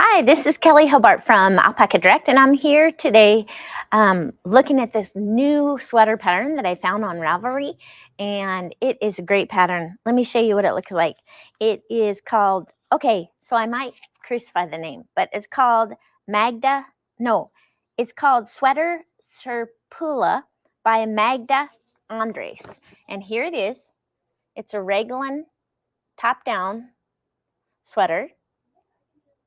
Hi, this is Kelly Hobart from Alpaca Direct, and I'm here today looking at this new sweater pattern that I found on Ravelry, and it is a great pattern. Let me show you what it looks like. It is called, okay, so I might crucify the name, but it's called it's called Sweater Serpula by Magda Andres. And here it is. It's a raglan top-down sweater.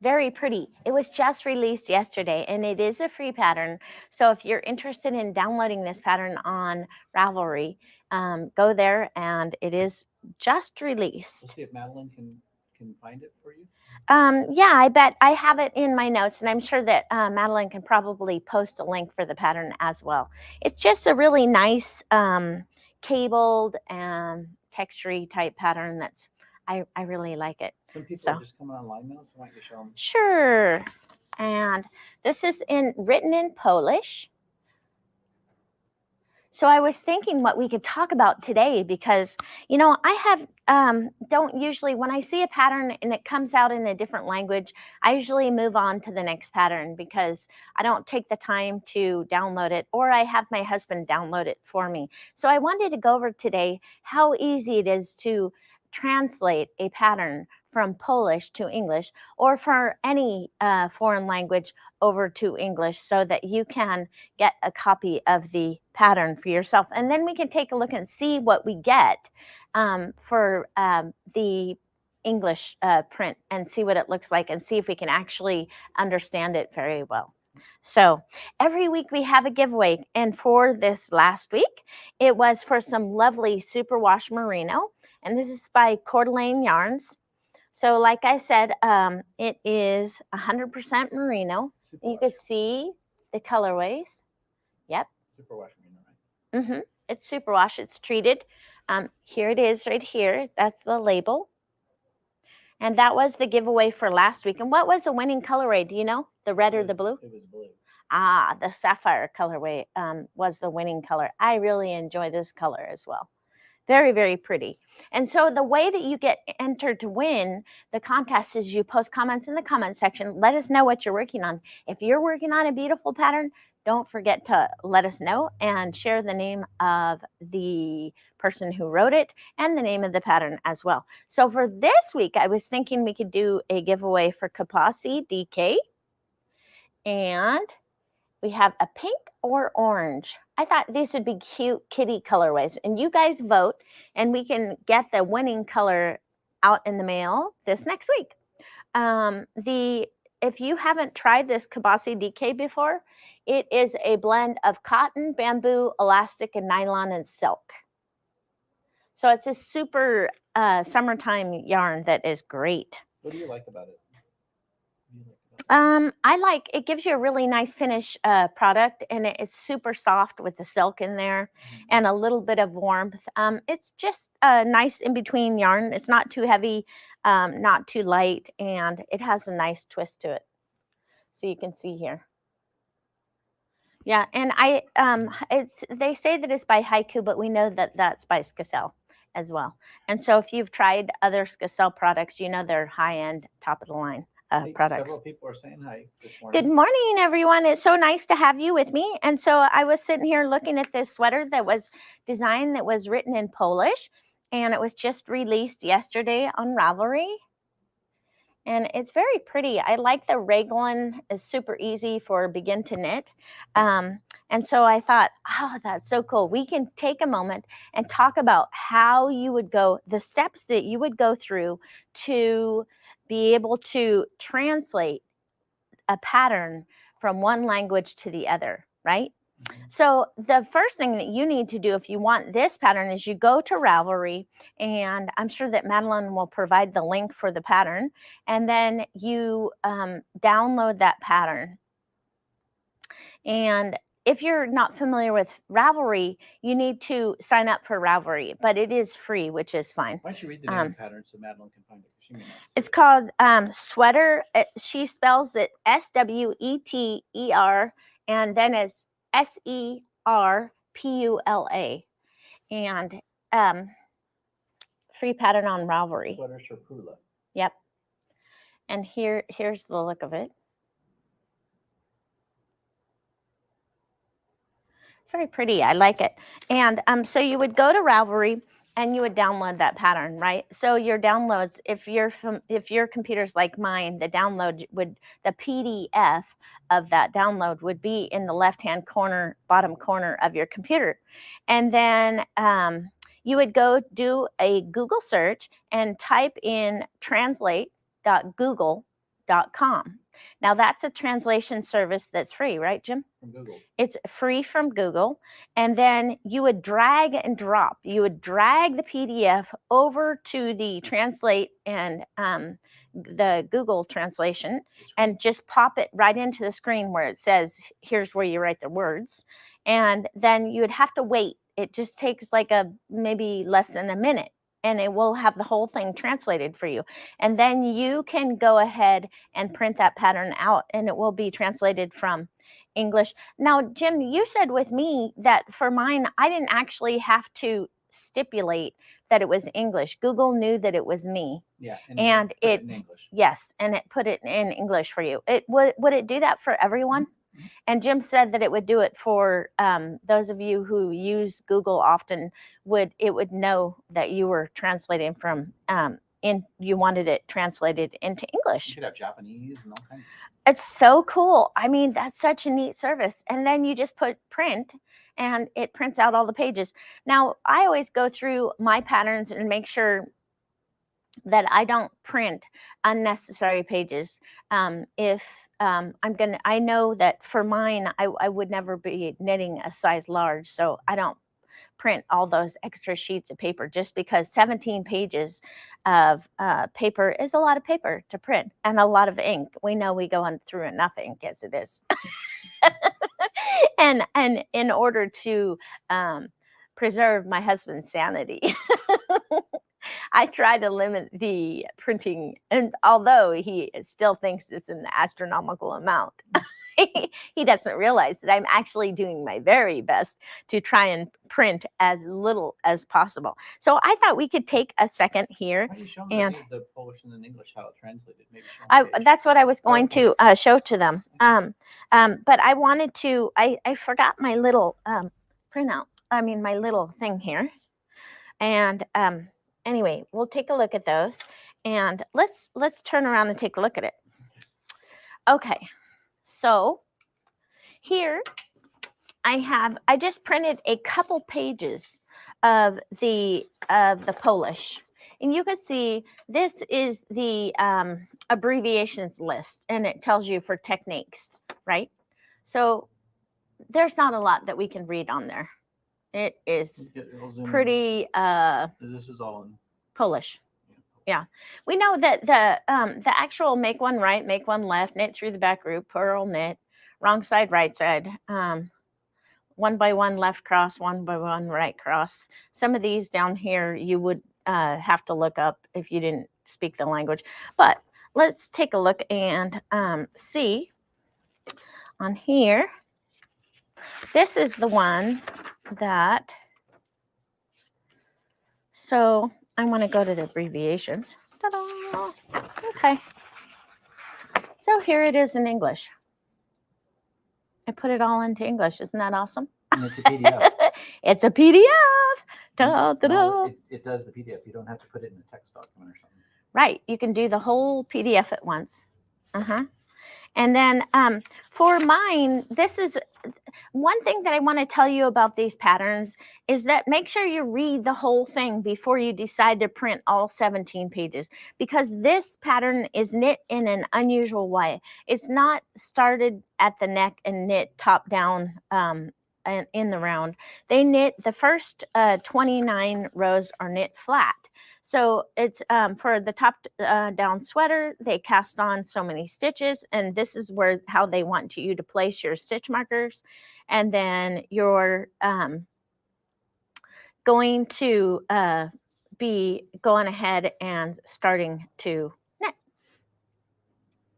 Very pretty. It was just released yesterday, and it is a free pattern. So if you're interested in downloading this pattern on Ravelry, go there, and it is just released. Let's see if Madeline can find it for you. Yeah, I bet I have it in my notes, and I'm sure that Madeline can probably post a link for the pattern as well. It's just a really nice cabled and textury type pattern that's I really like it. Some people are just coming online now, so why don't you show them? Sure. And this is written in Polish. So I was thinking what we could talk about today because, I don't usually, when I see a pattern and it comes out in a different language, I usually move on to the next pattern because I don't take the time to download it, or I have my husband download it for me. So I wanted to go over today how easy it is to translate a pattern from Polish to English, or for any foreign language over to English, so that you can get a copy of the pattern for yourself. And then we can take a look and see what we get for the English print, and see what it looks like, and see if we can actually understand it very well. So every week we have a giveaway, and for this last week, it was for some lovely superwash merino, and this is by Coeur d'Alene Yarns. So like I said, it is 100% merino. You can see the colorways. Yep. Superwash merino, right? It's superwash. It's treated. Here it is right here. That's the label. And that was the giveaway for last week. And what was the winning colorway? Do you know? The red or the blue? It was blue. Ah, the sapphire colorway was the winning color. I really enjoy this color as well. Very, very pretty. And so the way that you get entered to win the contest is you post comments in the comment section. Let us know what you're working on. If you're working on a beautiful pattern, don't forget to let us know and share the name of the person who wrote it and the name of the pattern as well. So for this week, I was thinking we could do a giveaway for Kapasi DK. And we have a pink or orange. I thought these would be cute kitty colorways, and you guys vote, and we can get the winning color out in the mail this next week. If you haven't tried this Kabasi DK before, it is a blend of cotton, bamboo, elastic, and nylon and silk. So it's a super summertime yarn that is great. What do you like about it? I like it. Gives you a really nice finish product, and it's super soft with the silk in there and a little bit of warmth. It's just a nice in between yarn. It's not too heavy, not too light, and it has a nice twist to it. So you can see here. Yeah, and they say that it's by Haiku, but we know that that's by Skacel as well. And so if you've tried other Skacel products, you know they're high-end, top of the line. Products. Several people are saying hi this morning. Good morning, everyone. It's so nice to have you with me. And so I was sitting here looking at this sweater that was designed, that was written in Polish, and it was just released yesterday on Ravelry. And it's very pretty. I like the raglan. It's super easy for begin to knit. And so I thought, oh, that's so cool. We can take a moment and talk about how you would go, the steps that you would go through to be able to translate a pattern from one language to the other, right? So the first thing that you need to do if you want this pattern is you go to Ravelry, and I'm sure that Madeline will provide the link for the pattern, and then you download that pattern. And if you're not familiar with Ravelry, you need to sign up for Ravelry, but it is free, which is fine. Why don't you read the name of the pattern so Madeline can find it? It's called Sweater. She spells it Sweter, and then it's Serpula, and free pattern on Ravelry. Sweater Serpula. Yep. And here's the look of it. It's very pretty. I like it. And so you would go to Ravelry and you would download that pattern, right? So your downloads, if your computer's like mine, the PDF of that download would be in the left-hand corner, bottom corner of your computer. And then you would go do a Google search and type in translate.google.com. Now that's a translation service that's free, right, Jim? From Google. It's free from Google. And then you would drag and drop. You would drag the PDF over to the Translate and the Google translation and just pop it right into the screen where it says, here's where you write the words. And then you would have to wait. It just takes like maybe less than a minute, and it will have the whole thing translated for you. And then you can go ahead and print that pattern out, and it will be translated from English. Now, Jim, you said with me that for mine, I didn't actually have to stipulate that it was English. Google knew that it was me. Yeah, and put it in English. Yes, and it put it in English for you. Would it do that for everyone? Mm-hmm. And Jim said that it would do it for those of you who use Google often. It would know that you were translating from you wanted it translated into English. You could have Japanese and all kinds. It's so cool. I mean, that's such a neat service. And then you just put print, and it prints out all the pages. Now, I always go through my patterns and make sure that I don't print unnecessary pages. If I know that for mine, I would never be knitting a size large, so I don't print all those extra sheets of paper, just because 17 pages of paper is a lot of paper to print and a lot of ink. We know we go through enough ink as it is. and in order to preserve my husband's sanity, I try to limit the printing, and although he still thinks it's an astronomical amount, he doesn't realize that I'm actually doing my very best to try and print as little as possible. So I thought we could take a second here. Why don't you show and them the Polish and then English, how it translated? Maybe that's what I was going to show to them. But I wanted to, I forgot my little printout. I mean, my little thing here. And anyway, we'll take a look at those, and let's turn around and take a look at it. Okay, so here I just printed a couple pages of the Polish, and you can see this is the abbreviations list, and it tells you for techniques, right? So there's not a lot that we can read on there. It is pretty this is all in Polish. Yeah. We know that the actual make one right, make one left, knit through the back group, purl, knit, wrong side, right side, 1 by 1 left cross, 1 by 1 right cross. Some of these down here you would have to look up if you didn't speak the language. But let's take a look and see on here. This is the one that, so I want to go to the abbreviations. Ta-da! Okay. So here it is in English. I put it all into English. Isn't that awesome? And it's a PDF. It's a PDF. Da, da, da. No, it does the PDF. You don't have to put it in a text document or something. Right. You can do the whole PDF at once. And then for mine, this is one thing that I want to tell you about these patterns is that make sure you read the whole thing before you decide to print all 17 pages, because this pattern is knit in an unusual way. It's not started at the neck and knit top down in the round. They knit the first 29 rows are knit flat. So it's for the top down sweater, they cast on so many stitches, and this is how they want you to place your stitch markers. And then you're going to be going ahead and starting to knit.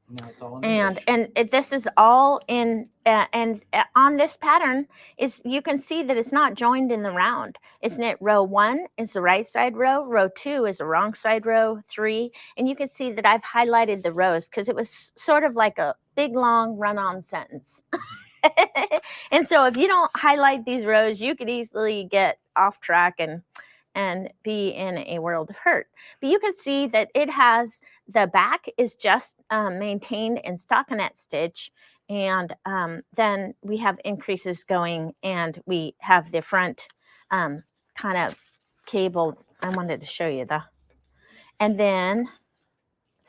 Now it's all in English. And this is all in on this pattern is you can see that it's not joined in the round. It's knit row 1 is the right side row 2 is the wrong side row 3, and you can see that I've highlighted the rows because it was sort of like a big long run-on sentence. And so if you don't highlight these rows, you could easily get off track and be in a world of hurt. But you can see that it has the back is just maintained in stockinette stitch, and then we have increases going, and we have the front kind of cable. I wanted to show you and then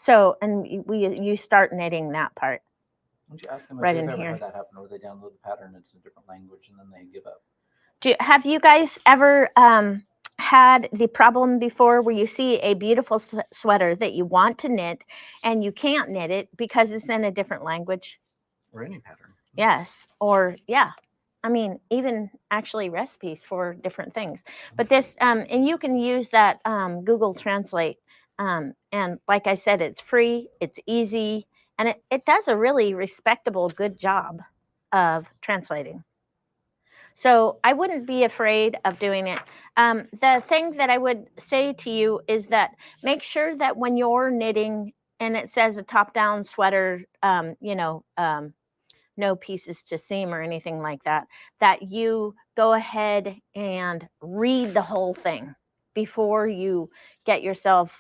you start knitting that part. Why don't you ask them if Right they've in ever here. had that happen, where they download the pattern, it's in a different language, and then they give up? Have you guys ever had the problem before where you see a beautiful sweater that you want to knit and you can't knit it because it's in a different language? Or any pattern. Yes, or yeah. I mean, even actually recipes for different things. But this, and you can use that Google Translate. And like I said, it's free, it's easy, and it does a really respectable, good job of translating. So I wouldn't be afraid of doing it. The thing that I would say to you is that make sure that when you're knitting and it says a top-down sweater, no pieces to seam or anything like that, that you go ahead and read the whole thing before you get yourself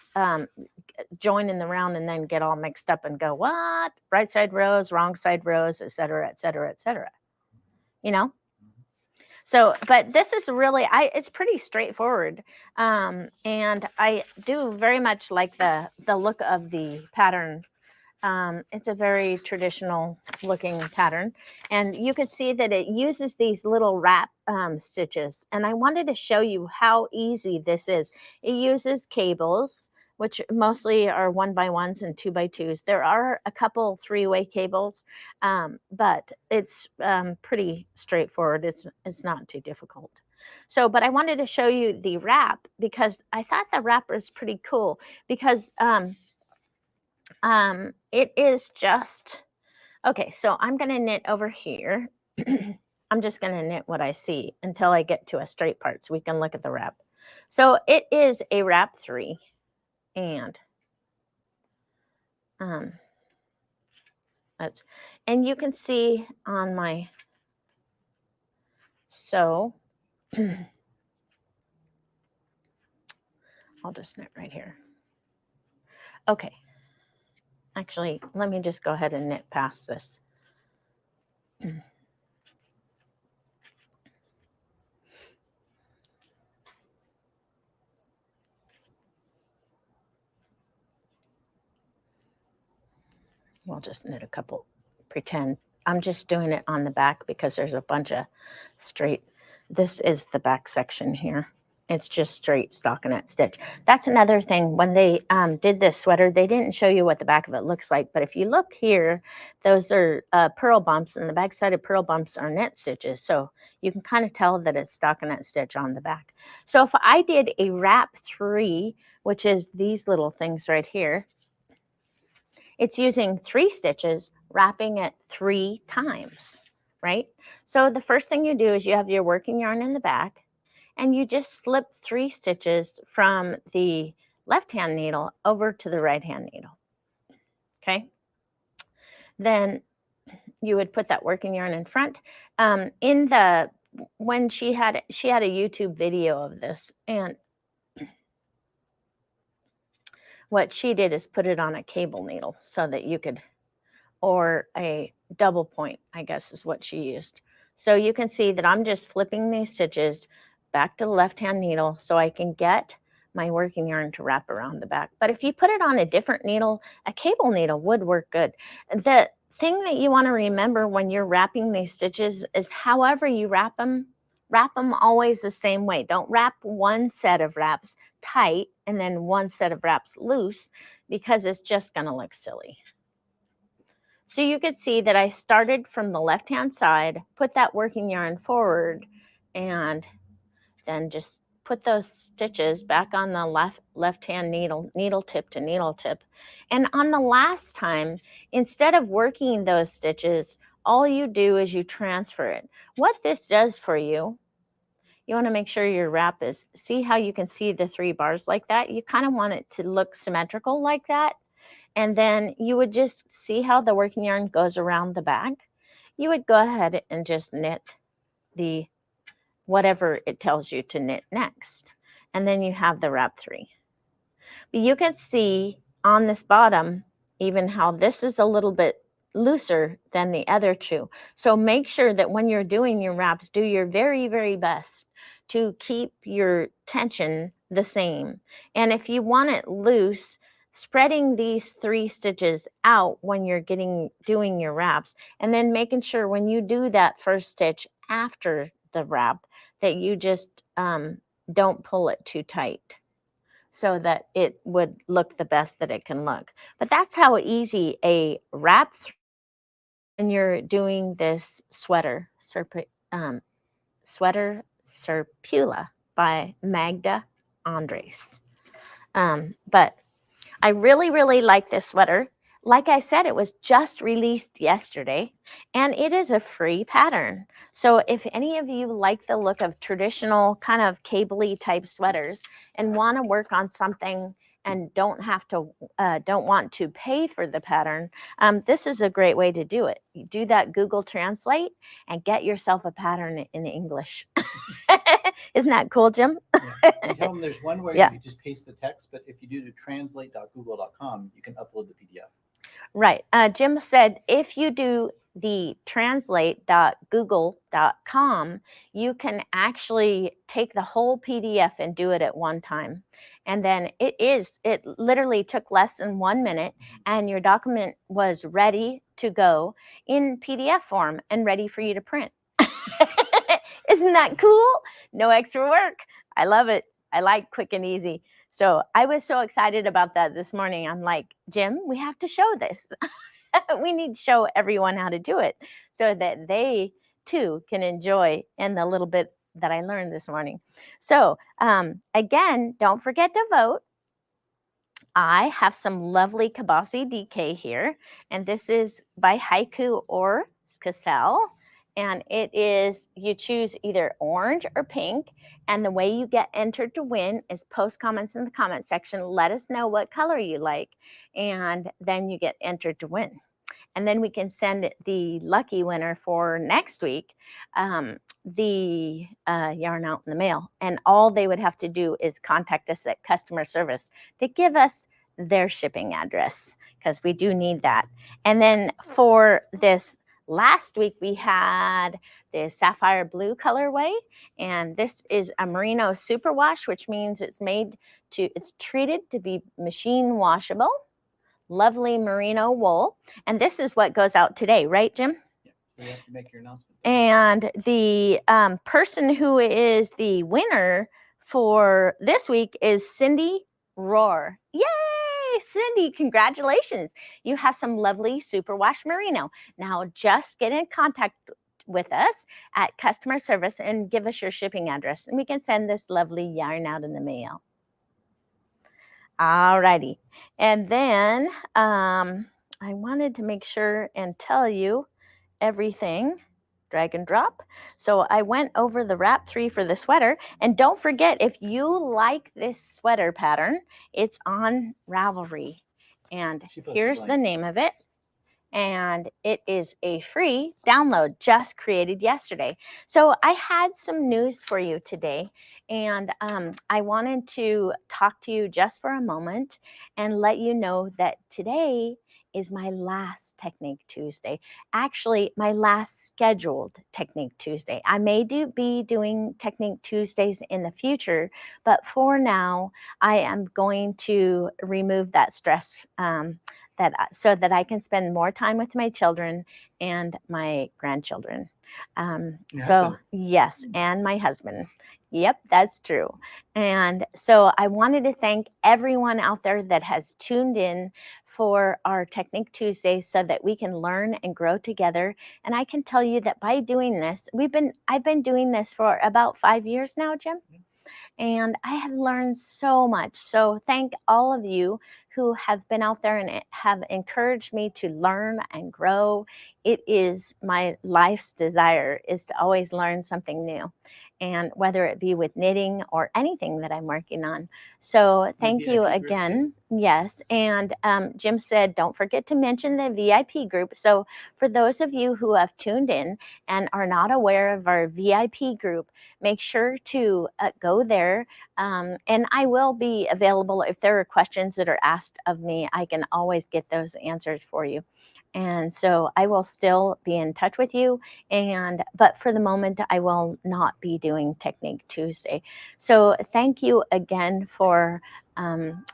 joining the round and then get all mixed up and go, what? Right side rows, wrong side rows, et cetera, et cetera, et cetera. You know? So, but this is really, it's pretty straightforward. And I do very much like the look of the pattern. It's a very traditional looking pattern. And you can see that it uses these little wrap stitches. And I wanted to show you how easy this is. It uses cables, which mostly are 1x1s and 2x2s. There are a couple 3-way cables, but it's pretty straightforward. It's not too difficult. So, but I wanted to show you the wrap because I thought the wrap was pretty cool because it is just okay. So I'm going to knit over here. I'm just going to knit what I see until I get to a straight part so we can look at the wrap. So it is a wrap 3, and and you can see on my I'll just knit right here. Okay. Actually, let me just go ahead and knit past this. We'll just knit a couple, pretend. I'm just doing it on the back because there's a bunch of straight. This is the back section here. It's just straight stockinette stitch. That's another thing. When they did this sweater, they didn't show you what the back of it looks like. But if you look here, those are purl bumps, and the back side of purl bumps are knit stitches. So you can kind of tell that it's stockinette stitch on the back. So if I did a wrap 3, which is these little things right here, it's using 3 stitches, wrapping it 3 times, right? So the first thing you do is you have your working yarn in the back, and you just slip 3 stitches from the left-hand needle over to the right-hand needle, okay? Then you would put that working yarn in front. When she had a YouTube video of this, and what she did is put it on a cable needle so that you could, or a double point, I guess is what she used. So you can see that I'm just flipping these stitches back to the left-hand needle so I can get my working yarn to wrap around the back. But if you put it on a different needle, a cable needle would work good. The thing that you want to remember when you're wrapping these stitches is however you wrap them always the same way. Don't wrap one set of wraps tight and then one set of wraps loose, because it's just going to look silly. So you could see that I started from the left-hand side, put that working yarn forward, and then just put those stitches back on the left-hand needle tip to needle tip. And on the last time, instead of working those stitches all you do is you transfer it. What this does for you, you want to make sure your wrap is, see how you can see the 3 bars like that? You kind of want it to look symmetrical like that. And then you would just see how the working yarn goes around the back. You would go ahead and just knit the whatever it tells you to knit next. And then you have the wrap 3. But you can see on this bottom even how this is a little bit looser than the other 2. So make sure that when you're doing your wraps, do your very, very best to keep your tension the same. And if you want it loose, spreading these 3 stitches out when you're doing your wraps, and then making sure when you do that first stitch after the wrap that you just don't pull it too tight, so that it would look the best that it can look. But that's how easy a wrap when you're doing this sweater Serpula by Magda Andres. But I really, really like this sweater. Like I said, it was just released yesterday, and it is a free pattern. So if any of you like the look of traditional kind of cable-y type sweaters and want to work on something and don't want to pay for the pattern, this is a great way to do it. You do that Google Translate and get yourself a pattern in English. Isn't that cool, Jim? Yeah. And tell them there's one way Yeah. you can just paste the text, but if you do to translate.google.com, you can upload the PDF. Right. Jim said if you do the translate.google.com, you can actually take the whole PDF and do it at one time. And then it literally took less than 1 minute, and your document was ready to go in PDF form and ready for you to print. Isn't that cool? No extra work. I love it. I like quick and easy. So I was so excited about that this morning. I'm like, Jim, we have to show this. We need to show everyone how to do it so that they too can enjoy in the little bit that I learned this morning. So again, don't forget to vote. I have some lovely Kabasi DK here, and this is by Haiku or Cassell. And it is, you choose either orange or pink. And the way you get entered to win is post comments in the comment section. Let us know what color you like, and then you get entered to win. And then we can send the lucky winner for next week the yarn out in the mail. And all they would have to do is contact us at customer service to give us their shipping address, because we do need that. And then for this last week, we had the sapphire blue colorway, and this is a merino superwash, which means it's treated to be machine washable. Lovely merino wool. And this is what goes out today, right, Jim? Yeah. So you have to make your announcement. And the person who is the winner for this week is Cindy Rohr. Yay, Cindy, congratulations. You have some lovely superwash merino. Now just get in contact with us at customer service and give us your shipping address, and we can send this lovely yarn out in the mail. All righty. And then I wanted to make sure and tell you everything. Drag and drop. So I went over the wrap 3 for the sweater. And don't forget, if you like this sweater pattern, it's on Ravelry. And here's the name of it. And it is a free download just created yesterday. So I had some news for you today, and I wanted to talk to you just for a moment and let you know that today is my last Technique Tuesday. Actually, my last scheduled Technique Tuesday. I may be doing Technique Tuesdays in the future, but for now, I am going to remove that stress so that I can spend more time with my children and my grandchildren. Yes, and my husband. Yep, that's true. And so I wanted to thank everyone out there that has tuned in for our Technique Tuesday so that we can learn and grow together. And I can tell you that by doing this, I've been doing this for about 5 years now, Jim. And I have learned so much. So thank all of you who have been out there and have encouraged me to learn and grow. It is my life's desire is to always learn something new, and whether it be with knitting or anything that I'm working on. So The thank you VIP group too. again. Yes, and Jim said, don't forget to mention the VIP group. So for those of you who have tuned in and are not aware of our VIP group, make sure to go there. And I will be available if there are questions that are asked of me. I can always get those answers for you. And so I will still be in touch with you. But for the moment, I will not be doing Technique Tuesday. So thank you again for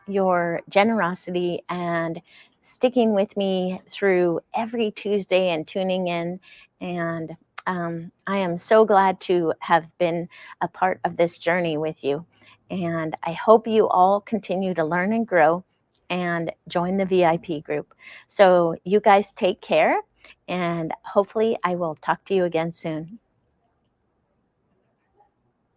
your generosity and sticking with me through every Tuesday and tuning in. And I am so glad to have been a part of this journey with you. And I hope you all continue to learn and grow and join the VIP group. So you guys take care, and hopefully I will talk to you again soon.